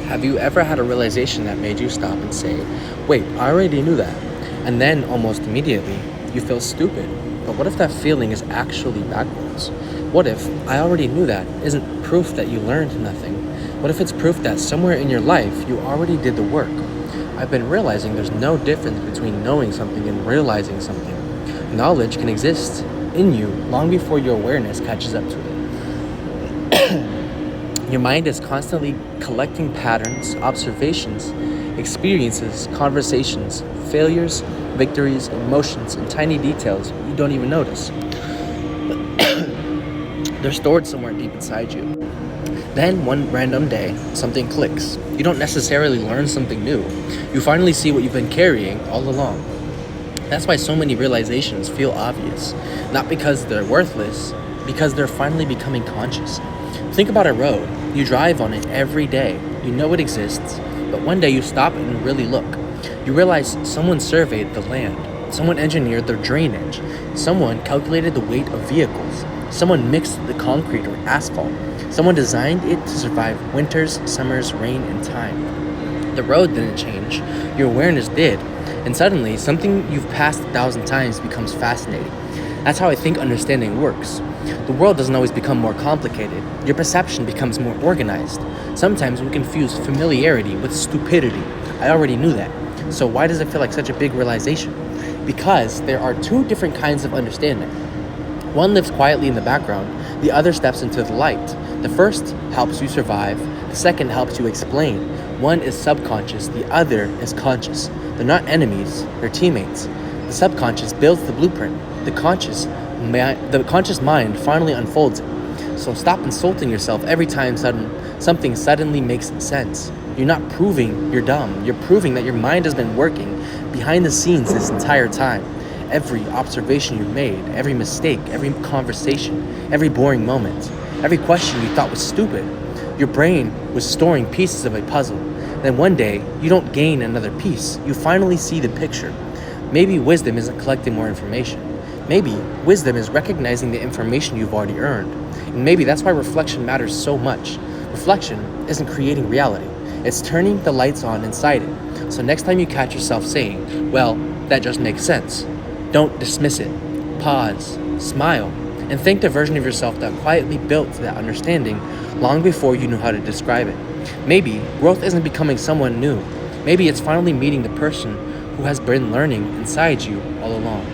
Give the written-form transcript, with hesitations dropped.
Have you ever had a realization that made you stop and say, wait, I already knew that? And then almost immediately, you feel stupid. But what if that feeling is actually backwards? What if I already knew that isn't proof that you learned nothing? What if it's proof that somewhere in your life you already did the work? I've been realizing there's no difference between knowing something and realizing something. Knowledge can exist in you long before your awareness catches up to it. Your mind is constantly collecting patterns, observations, experiences, conversations, failures, victories, emotions, and tiny details you don't even notice. They're stored somewhere deep inside you. Then, one random day, something clicks. You don't necessarily learn something new. You finally see what you've been carrying all along. That's why so many realizations feel obvious. Not because they're worthless, because they're finally becoming conscious. Think about a road. You drive on it every day. You know it exists, but one day you stop and really look. You realize someone surveyed the land. Someone engineered the drainage. Someone calculated the weight of vehicles. Someone mixed the concrete or asphalt. Someone designed it to survive winters, summers, rain, and time. The road didn't change. Your awareness did. And suddenly, something you've passed 1,000 times becomes fascinating. That's how I think understanding works. The world doesn't always become more complicated. Your perception becomes more organized. Sometimes we confuse familiarity with stupidity. I already knew that. So why does it feel like such a big realization? Because there are two different kinds of understanding. One lives quietly in the background, the other steps into the light. The first helps you survive, the second helps you explain. One is subconscious, the other is conscious. They're not enemies, they're teammates. The subconscious builds the blueprint. The conscious mind finally unfolds it. So stop insulting yourself every time something suddenly makes sense. You're not proving you're dumb. You're proving that your mind has been working behind the scenes this entire time. Every observation you've made, every mistake, every conversation, every boring moment, every question you thought was stupid. Your brain was storing pieces of a puzzle. Then one day, you don't gain another piece. You finally see the picture. Maybe wisdom isn't collecting more information. Maybe wisdom is recognizing the information you've already earned. And maybe that's why reflection matters so much. Reflection isn't creating reality. It's turning the lights on inside it. So next time you catch yourself saying, well, that just makes sense, don't dismiss it. Pause, smile, and thank the version of yourself that quietly built that understanding long before you knew how to describe it. Maybe growth isn't becoming someone new. Maybe it's finally meeting the person who has been learning inside you all along.